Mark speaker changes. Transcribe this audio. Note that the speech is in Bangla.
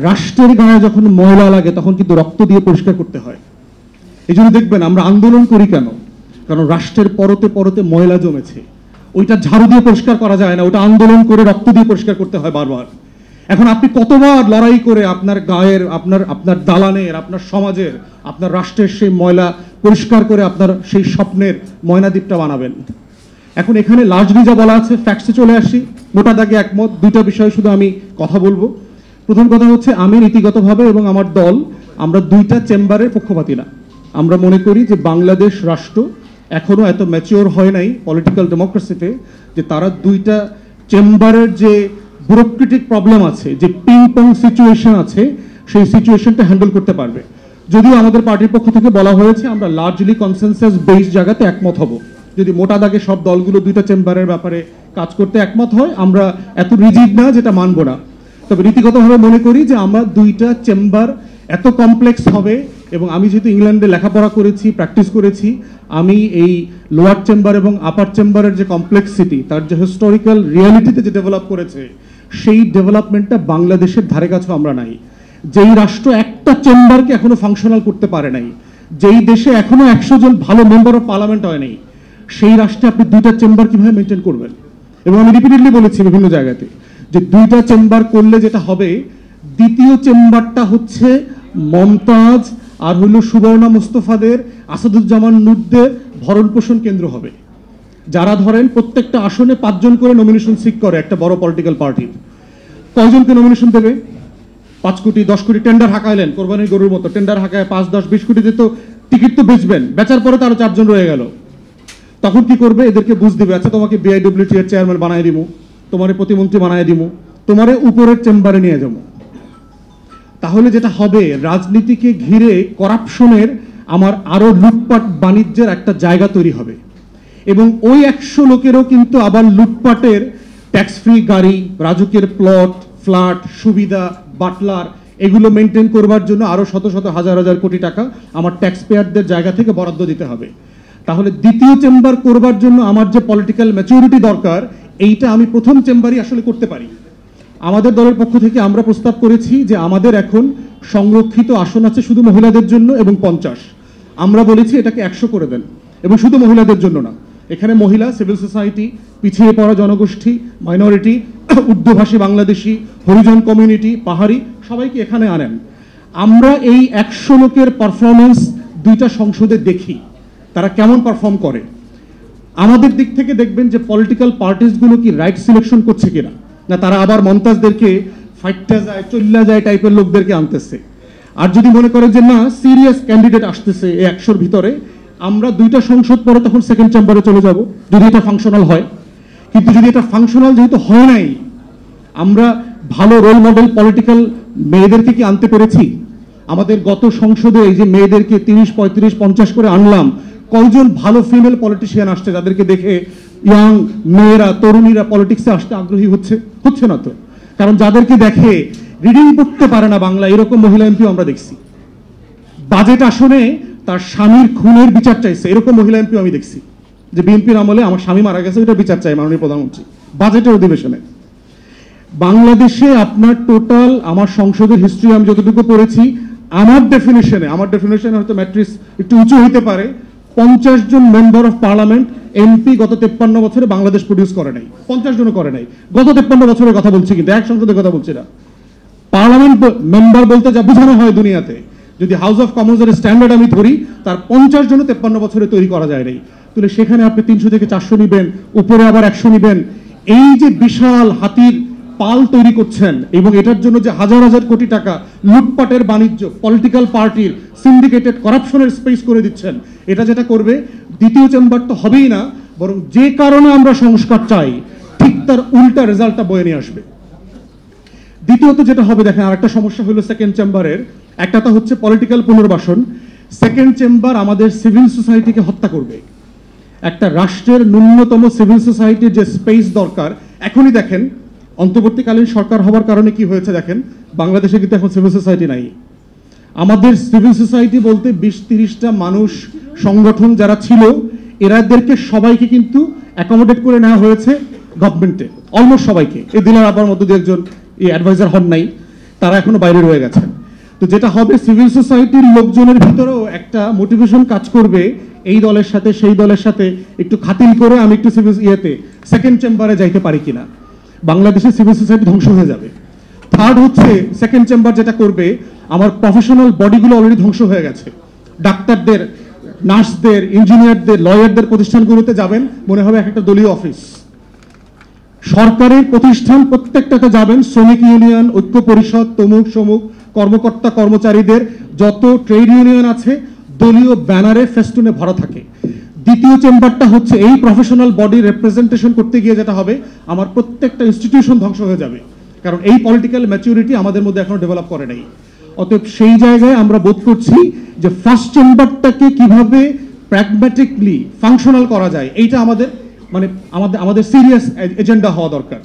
Speaker 1: রাষ্ট্রের গায়ে যখন ময়লা লাগে তখন কিন্তু রক্ত দিয়ে পরিষ্কার করতে হয়। এই জন্য দেখবেন আমরা আন্দোলন করি কেন, কারণ রাষ্ট্রের পরতে পরতে ময়লা জমেছে, ওইটা ঝাড়ু দিয়ে পরিষ্কার করা যায় না, ওটা আন্দোলন করে রক্ত দিয়ে পরিষ্কার করতে হয় বারবার। এখন আপনি কতবার লড়াই করে আপনার গায়ের, আপনার দালানের, আপনার সমাজের, আপনার রাষ্ট্রের সেই ময়লা পরিষ্কার করে আপনার সেই স্বপ্নের ময়নাদ্বীপটা বানাবেন। এখন এখানে লার্জলি যা বলা আছে, ফ্যাক্টসে চলে আসি, মোটা দাগে একমত। দুইটা বিষয় শুধু আমি কথা বলবো। প্রথম কথা হচ্ছে, আমি নীতিগতভাবে এবং আমার দল আমরা দুইটা চেম্বারের পক্ষপাতী না। আমরা মনে করি যে বাংলাদেশ রাষ্ট্র এখনো এত ম্যাচিওর হয় নাই পলিটিক্যাল ডেমোক্রেসিতে যে তারা দুইটা চেম্বারের যে ব্যুরোক্রেটিক প্রবলেম আছে, যে পিং পং সিচুয়েশন আছে, সেই সিচুয়েশনটা হ্যান্ডেল করতে পারবে। যদিও আমাদের পার্টির পক্ষ থেকে বলা হয়েছে আমরা লার্জলি কনসেনসাস বেসড জায়গাতে একমত হব। যদি মোটা দাগে সব দলগুলো দুইটা চেম্বারের ব্যাপারে কাজ করতে একমত হয়, আমরা এত রিজিড না যেটা মানব না। তবে নীতিগতভাবে মনে করি যে আমরা দুইটা চেম্বার এত কমপ্লেক্স হবে, এবং আমি যেহেতু ইংল্যান্ডে লেখাপড়া করেছি, প্র্যাকটিস করেছি, আমি এই লোয়ার চেম্বার এবং আপার চেম্বারের যে কমপ্লেক্সিটি, তার যে হিস্টোরিক্যাল রিয়ালিটিতে যে ডেভেলপ করেছে, সেই ডেভেলপমেন্টটা বাংলাদেশের ধারে কাছেও আমরা নাই। যেই রাষ্ট্র একটা চেম্বারকে এখনো ফাংশনাল করতে পারে নাই, যেই দেশে এখনো 100 জন ভালো মেম্বার অফ পার্লামেন্ট হয় নাই, সেই রাষ্ট্রে আপনি দুইটা চেম্বার কিভাবে মেনটেন করবেন? এবং আমি রিপিটেডলি বলেছি বিভিন্ন জায়গাতে যে দুইটা চেম্বার করলে যেটা হবে, দ্বিতীয় চেম্বারটা হচ্ছে মমতাজ আর হইল সুবর্ণা মুস্তফাদের, আসাদুজ্জামান নূরদের ভরণ পোষণ কেন্দ্র হবে। যারা ধরেন প্রত্যেকটা আসনে 5 জন করে নমিনেশন সিক করে একটা বড় পলিটিক্যাল পার্টির, কয়জনকে নমিনেশন দেবে? 5 কোটি 10 কোটি টেন্ডার হাঁকাইলেন, কোরবানির গরুর মতো টেন্ডার হাঁকায় 5, 10, 20 কোটিতে তো টিকিট তো বেচবেন, বেচার পরে তো আরো 4 জন রয়ে গেল। তখন কি করবে? এদেরকে বুঝ দিবে, আচ্ছা তোমাকে বিআইডব্লিউটি এর চেয়ারম্যান বানায় দিব, তোমারে প্রতিমন্ত্রী বানায় দিব, তোমারে উপরের চেম্বারে নিয়ে যাবো। তাহলে যেটা হবে, রাজনীতিকে ঘিরে করাপশনের আমার আরো লুটপাট বাণিজ্যের একটা জায়গা তৈরি হবে, এবং ওই 100 লোকেরও কিন্তু আবার লুটপাটের ট্যাক্স ফ্রি গাড়ি, রাজুকের প্লট, ফ্ল্যাট, সুবিধা, বাটলার, এগুলো মেনটেন করবার জন্য আরো শত শত হাজার হাজার কোটি টাকা আমার ট্যাক্স পেয়ারদের জায়গা থেকে বরাদ্দ দিতে হবে। তাহলে দ্বিতীয় চেম্বার করবার জন্য আমার যে পলিটিক্যাল ম্যাচুরিটি দরকার, এইটা আমি প্রথম চেম্বারই আসলে করতে পারি। আমাদের দলের পক্ষ থেকে আমরা প্রস্তাব করেছি যে আমাদের এখন সংরক্ষিত আসন আছে শুধু মহিলাদের জন্য এবং 50। আমরা বলেছি এটাকে 100 করে দেন, এবং শুধু মহিলাদের জন্য না, এখানে মহিলা, সিভিল সোসাইটি, পিছিয়ে পড়া জনগোষ্ঠী, মাইনরিটি, উর্দুভাষী বাংলাদেশি, হরিজন কমিউনিটি, পাহাড়ি, সবাইকে এখানে আনেন। আমরা এই 100 লোকের পারফরমেন্স দুইটা সংসদে দেখি, তারা কেমন পারফর্ম করে। আমাদের দিক থেকে দেখবেন যে পলিটিক্যাল পার্টিসগুলো কি রাইট সিলেকশন করছে কিনা, না তারা আবার মমতাজদেরকে ফাইটটা যায়, চল্লা যায় টাইপের লোকদেরকে আনতেছে। আর যদি মনে করে যে না, সিরিয়াস ক্যান্ডিডেট আসতেছে এই 100-র ভিতরে, আমরা দুইটা সংসদ পরে তখন সেকেন্ড চেম্বারে চলে যাব, যদি এটা ফাংশনাল হয়। কিন্তু যদি এটা ফাংশনাল যেহেতু হয় নাই, আমরা ভালো রোল মডেল পলিটিক্যাল মেয়েদেরকে কি আনতে পেরেছি? আমাদের গত সংসদে এই যে মেয়েদেরকে 30, 35, 50 করে আনলাম, কয়জন ভালো ফিমেল পলিটিশিয়ান আসছে যাদেরকে দেখে ইয়াং মেয়েরা, তরুণীরা পলিটিক্সে আসতে আগ্রহী হচ্ছে? হচ্ছে না তো। কারণ যাদেরকে দেখে রিডিং পড়তে পারে না বাংলা, এরকম মহিলা এমপি আমরা দেখছি। বাজেট আসনে তার স্বামীর খুনের বিচার চাইছে, এরকম মহিলা এমপি আমি দেখছি, যে বিএনপির আমলে আমার স্বামী মারা গেছে, এটা বিচার চাই মাননীয় প্রধানমন্ত্রী বাজেটের অধিবেশনে। বাংলাদেশে আপনার টোটাল, আমার সংসদের হিস্ট্রি আমি যতটুকু পড়েছি, আমার ডেফিনেশনে হয়তো ম্যাট্রিক্স একটু উঁচু হইতে পারে, 50 জন মেম্বার অফ পার্লামেন্ট এমপি গত 53 বছরে বাংলাদেশ প্রডিউস করে নাই। 50 জনও করে নাই, গত 53 বছরের কথা বলছি, কিন্তু এক সংসদের কথা বলছি না। পার্লামেন্ট মেম্বার বলতে যা বোঝানো হয় দুনিয়াতে, যদি হাউস অফ কমন্সের স্ট্যান্ডার্ড আমি ধরি, তার 50 জনও 53 বছরে তৈরি করা যায় নাই। তাহলে সেখানে আপনি 300 থেকে 400 নিবেন, উপরে আবার 100 নিবেন। এই যে বিশাল হাতির পাল তৈরি করছেন, এবং এটার জন্য যে হাজার হাজার কোটি টাকা লুটপাটের বাণিজ্য, পলিটিক্যাল পার্টির সিন্ডিকেটেড করাপশনের স্পেস করে দিচ্ছেন, এটা যেটা করবে, দ্বিতীয় চেম্বার তো হবেই না, বরং যে কারণে আমরা সংস্কার চাই ঠিক তার উল্টা রেজাল্টটা বয়ে নিয়ে আসবে। দ্বিতীয়ত যেটা হবে, দেখেন আরেকটা সমস্যা হলো সেকেন্ড চেম্বারের, একটা তো হচ্ছে পলিটিক্যাল পুনর্বাসন, সেকেন্ড চেম্বার আমাদের সিভিল সোসাইটিকে হত্যা করবে। একটা রাষ্ট্রের ন্যূনতম সিভিল সোসাইটির যে স্পেস দরকার, এখনই দেখেন অন্তর্বর্তীকালীন সরকার হওয়ার কারণে কি হয়েছে, দেখেন বাংলাদেশে কিন্তু এখন সিভিল সোসাইটি নাই। আমাদের সিভিল সোসাইটি বলতে 20-30টা মানুষ সংগঠন যারা ছিল, এরাদেরকে সবাইকে কিন্তু অ্যাকোমোডেট করে নেওয়া হয়েছে গভর্নমেন্টে, অলমোস্ট সবাইকে। এই দিলার আবার মধ্যে একজন এই অ্যাডভাইজার হন নাই, তারা এখনো বাইরে রয়ে গেছে। তো যেটা হবে, সিভিল সোসাইটির লোকজনের ভিতরেও একটা মোটিভেশন কাজ করবে, এই দলের সাথে সেই দলের সাথে একটু খাতিল করে আমি একটু সিভিল সেকেন্ড চেম্বারে যাইতে পারি কিনা। বাংলাদেশের সিভিল সোসাইটি ধ্বংস হয়ে যাবে। থার্ড হচ্ছে, সেকেন্ড চেম্বার যেটা করবে, আমার প্রফেশনাল বডিগুলো অলরেডি ধ্বংস হয়ে গেছে। ডাক্তারদের, নার্সদের, ইঞ্জিনিয়ারদের, লয়ারদের প্রতিষ্ঠানগুলোতে যাবেন, মনে হবে একটা দলীয় অফিস। সরকারের প্রতিষ্ঠান প্রত্যেকটাতে যাবেন, শ্রমিক ইউনিয়ন, ঐক্য পরিষদ, তমুক সমুক, কর্মকর্তা কর্মচারীদের যত ট্রেড ইউনিয়ন আছে দলীয় ব্যানারে ফেস্টুনে ভরা থাকে। দ্বিতীয় চেম্বারটা হচ্ছে এই প্রফেশনাল বডি রিপ্রেজেন্টেশন করতে গিয়ে যেটা হবে, আমার প্রত্যেকটা ইনস্টিটিউশন ধ্বংস হয়ে যাবে, কারণ এই পলিটিক্যাল ম্যাচুরিটি আমাদের মধ্যে এখনো ডেভেলপ করে নাই। অতএব সেই জায়গায় আমরা বোধ করছি যে ফার্স্ট চেম্বারটাকে কিভাবে প্র্যাগম্যাটিকলি ফাংশনাল করা যায়, এইটা আমাদের সিরিয়াস এজেন্ডা হওয়া দরকার।